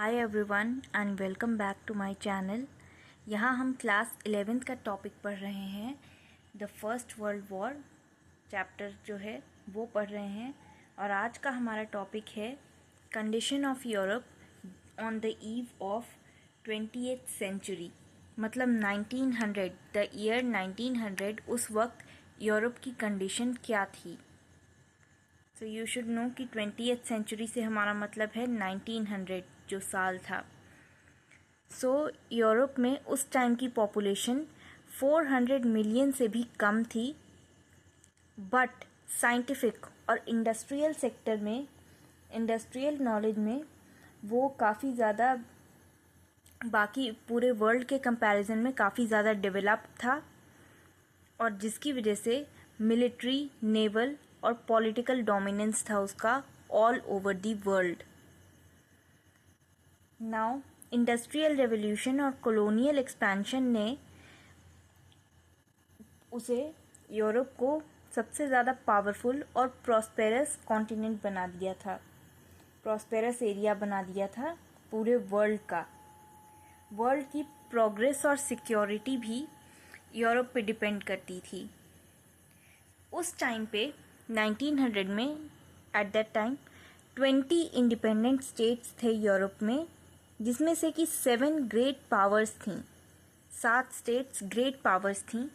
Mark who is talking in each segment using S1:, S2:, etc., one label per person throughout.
S1: Hi everyone and welcome back to my channel. यहाँ हम class 11th का topic पढ़ रहे हैं। The first world war chapter जो है वो पढ़ रहे हैं और आज का हमारा टॉपिक है condition of Europe on the eve of 20th century. मतलब 1900, द ईयर 1900 उस वक्त यूरोप की कंडीशन क्या थी। सो यू शुड नो कि 20th सेंचुरी से हमारा मतलब है 1900 जो साल था। सो यूरोप में उस टाइम की पॉपुलेशन 400 मिलियन से भी कम थी, बट साइंटिफिक और इंडस्ट्रियल सेक्टर में, इंडस्ट्रियल नॉलेज में वो काफ़ी ज़्यादा बाकी पूरे वर्ल्ड के कंपैरिजन में काफ़ी ज़्यादा डेवलप था और जिसकी वजह से मिलिट्री, नेवल और पॉलिटिकल डोमिनेंस था उसका all over the world. Now industrial revolution और कॉलोनियल एक्सपेंशन ने उसे यूरोप को सबसे ज़्यादा पावरफुल और प्रॉस्पेरस कॉन्टिनेंट बना दिया था, प्रॉस्पेरस एरिया बना दिया था पूरे वर्ल्ड का। वर्ल्ड की प्रोग्रेस और सिक्योरिटी भी यूरोप पे डिपेंड करती थी। उस टाइम पे 1900 में at that time 20 independent states थे यूरोप में, जिसमें से कि 7 ग्रेट पावर्स थीं। 7 स्टेट्स ग्रेट पावर्स थीं,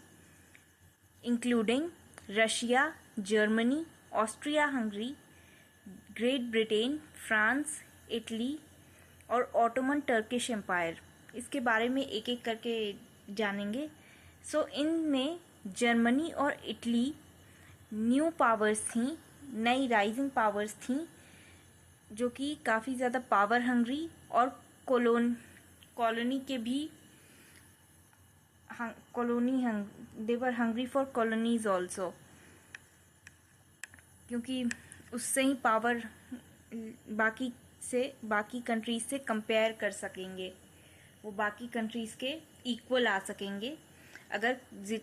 S1: including Russia, Germany, Austria Hungary, great Britain, France, Italy और ऑटोमन टर्किश एम्पायर। इसके बारे में एक एक करके जानेंगे। सो इनमें जर्मनी और इटली न्यू पावर्स थीं, नई राइजिंग पावर्स थीं, जो कि काफ़ी ज़्यादा पावर हंग्री और कॉलोनी के भी they were hungry for colonies also, क्योंकि उससे ही पावर बाकी कंट्रीज से कंपेयर कर सकेंगे, वो बाकी कंट्रीज के इक्वल आ सकेंगे अगर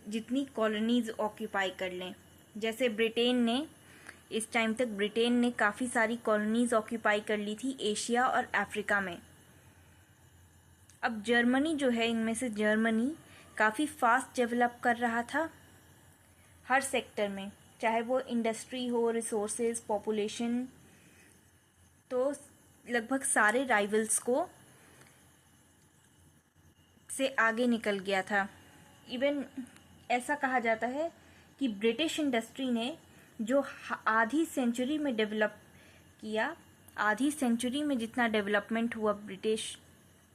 S1: जितनी कॉलोनीज ऑक्यूपाई कर लें। जैसे ब्रिटेन ने इस टाइम तक ब्रिटेन ने काफ़ी सारी कॉलोनीज ऑक्यूपाई कर ली थी एशिया और अफ्रीका में। अब जर्मनी जो है, इनमें से जर्मनी काफ़ी फास्ट डेवलप कर रहा था हर सेक्टर में, चाहे वो इंडस्ट्री हो, रिसोर्सेज, पॉपुलेशन। तो लगभग सारे राइवल्स को से आगे निकल गया था। इवन ऐसा कहा जाता है कि ब्रिटिश इंडस्ट्री ने जो आधी सेंचुरी में डेवलप किया, आधी सेंचुरी में जितना डेवलपमेंट हुआ ब्रिटिश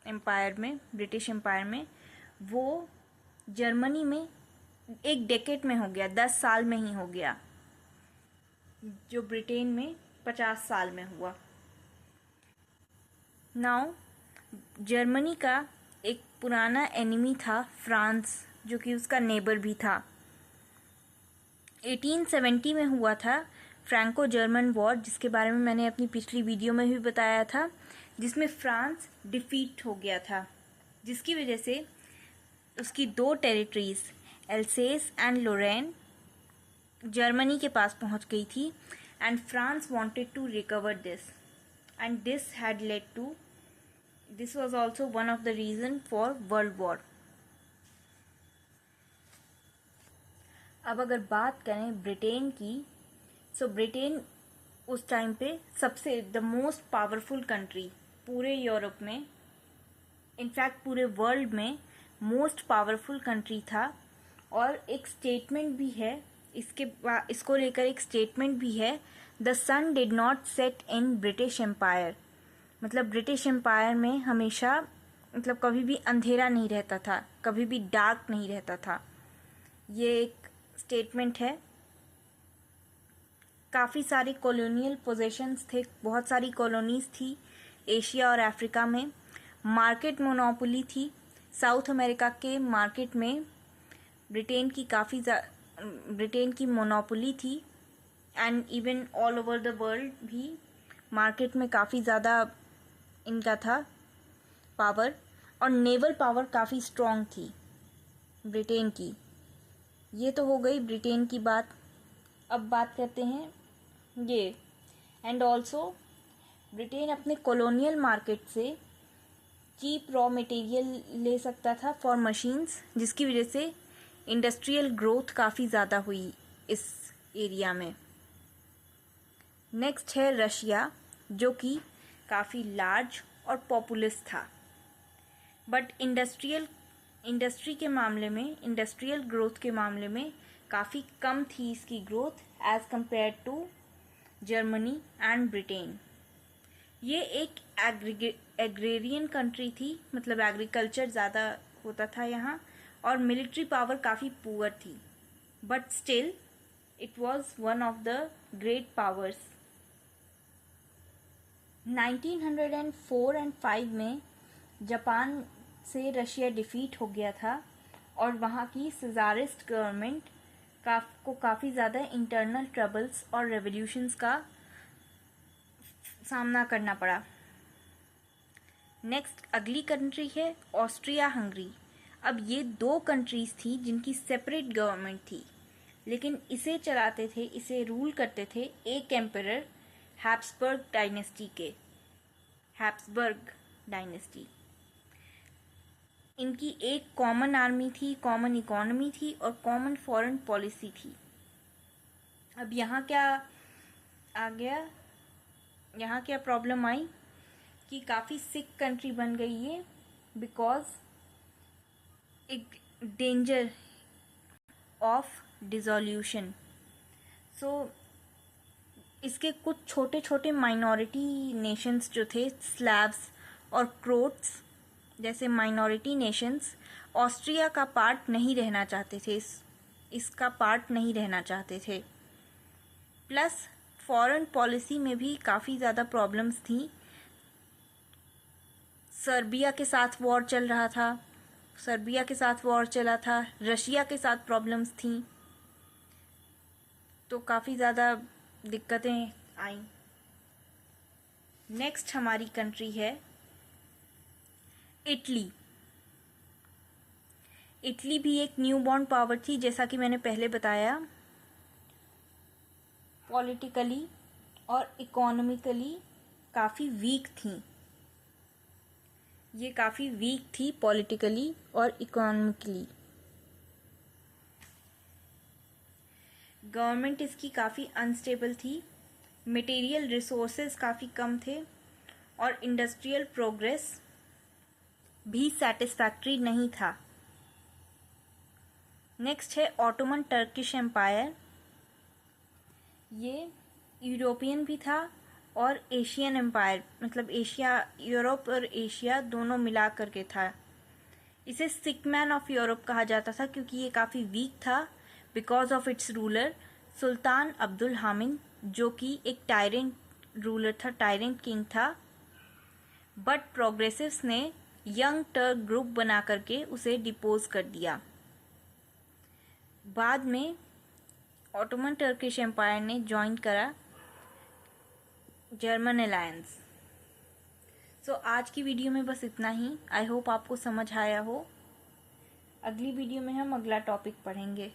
S1: एम्पायर में, वो जर्मनी में एक डेकेड में हो गया, 10 साल में ही हो गया, जो ब्रिटेन में 50 साल में हुआ। नाउ जर्मनी का एक पुराना एनिमी था फ्रांस, जो कि उसका नेबर भी था। 1870 में हुआ था फ्रैंको जर्मन वॉर, जिसके बारे में मैंने अपनी पिछली वीडियो में भी बताया था, जिसमें फ्रांस डिफीट हो गया था, जिसकी वजह से उसकी 2 territories Alsace and Lorraine Germany के पास पहुंच गई थी। And France wanted to recover this, and this was also one of the reason for world war. अब अगर बात करें ब्रिटेन की, सो ब्रिटेन उस टाइम पे सबसे द मोस्ट पावरफुल कंट्री पूरे यूरोप में, इनफैक्ट पूरे वर्ल्ड में मोस्ट पावरफुल कंट्री था। और एक स्टेटमेंट भी है इसको लेकर, एक स्टेटमेंट भी है, the sun did not set in British empire. मतलब ब्रिटिश एम्पायर में हमेशा, मतलब कभी भी अंधेरा नहीं रहता था, कभी भी डार्क नहीं रहता था। ये एक स्टेटमेंट है। काफ़ी सारी कॉलोनियल पोजेशंस थे, बहुत सारी कॉलोनीज थी एशिया और अफ्रीका में। मार्केट मोनोपोली थी, साउथ अमेरिका के मार्केट में ब्रिटेन की मोनोपोली थी। And even all over the world भी मार्केट में काफ़ी ज़्यादा इनका था पावर, और नेवल पावर काफ़ी स्ट्रॉन्ग थी ब्रिटेन की। ये तो हो गई ब्रिटेन की बात। अब बात करते हैं ये, एंड ऑल्सो ब्रिटेन अपने कॉलोनियल मार्केट से चीप रॉ मटेरियल ले सकता था फॉर मशीन्स, जिसकी वजह से इंडस्ट्रियल ग्रोथ काफ़ी ज़्यादा हुई इस एरिया में। नेक्स्ट है रशिया, जो कि काफ़ी लार्ज और पॉपुलस था, बट इंडस्ट्री के मामले में, इंडस्ट्रियल ग्रोथ के मामले में काफ़ी कम थी इसकी growth as compare to Germany and Britain. ये एक एग्रेरियन कंट्री थी, मतलब एग्रीकल्चर ज़्यादा होता था यहाँ, और मिलिट्री पावर काफ़ी पुअर थी, but still it was one of the great powers. 1904 and 5 में जापान से रशिया डिफीट हो गया था, और वहाँ की सज़ारिस्ट गवर्नमेंट को काफ़ी ज़्यादा इंटरनल ट्रबल्स और रेवोल्यूशंस का सामना करना पड़ा। नेक्स्ट अगली कंट्री है ऑस्ट्रिया हंगरी। अब ये 2 कंट्रीज़ थी जिनकी सेपरेट गवर्नमेंट थी, लेकिन इसे चलाते थे, इसे रूल करते थे एक एम्परर हैब्सबर्ग डायनेस्टी। इनकी एक कॉमन आर्मी थी, कॉमन इकोनॉमी थी और कॉमन फॉरेन पॉलिसी थी। अब यहाँ क्या आ गया, यहाँ क्या प्रॉब्लम आई कि काफ़ी सिक कंट्री बन गई ये, बिकॉज एक डेंजर ऑफ डिसोल्यूशन। सो इसके कुछ छोटे छोटे माइनॉरिटी नेशंस जो थे, स्लैब्स और क्रोट्स जैसे माइनॉरिटी नेशंस, ऑस्ट्रिया का पार्ट नहीं रहना चाहते थे, इसका पार्ट नहीं रहना चाहते थे। प्लस फॉरेन पॉलिसी में भी काफ़ी ज़्यादा प्रॉब्लम्स थी। सर्बिया के साथ वॉर चल रहा था, सर्बिया के साथ वॉर चला था, रशिया के साथ प्रॉब्लम्स थी, तो काफ़ी ज़्यादा दिक्कतें आई। नेक्स्ट हमारी कंट्री है इटली। इटली भी एक न्यू बॉर्न पावर थी, जैसा कि मैंने पहले बताया। पॉलिटिकली और इकोनॉमिकली काफ़ी वीक थी, ये काफ़ी वीक थी पॉलिटिकली और इकोनॉमिकली। गवर्नमेंट इसकी काफ़ी अनस्टेबल थी, मटेरियल रिसोर्सेज काफ़ी कम थे, और इंडस्ट्रियल प्रोग्रेस भी सेटिस्फैक्ट्री नहीं था। नेक्स्ट है ऑटोमन टर्किश एम्पायर। ये यूरोपियन भी था और एशियन एम्पायर, मतलब एशिया, यूरोप और एशिया दोनों मिला करके था। इसे सिक मैन ऑफ यूरोप कहा जाता था, क्योंकि ये काफ़ी वीक था बिकॉज ऑफ इट्स रूलर सुल्तान अब्दुल हामिद, जो कि एक टायरेंट रूलर था, टायरेंट किंग था। बट प्रोग्रेसिव्स ने यंग टर्क ग्रुप बना करके उसे डिपोज कर दिया। बाद में ऑटोमन टर्किश एम्पायर ने ज्वाइन करा जर्मन अलायंस। सो आज की वीडियो में बस इतना ही। आई होप आपको समझ आया हो। अगली वीडियो में हम अगला टॉपिक पढ़ेंगे।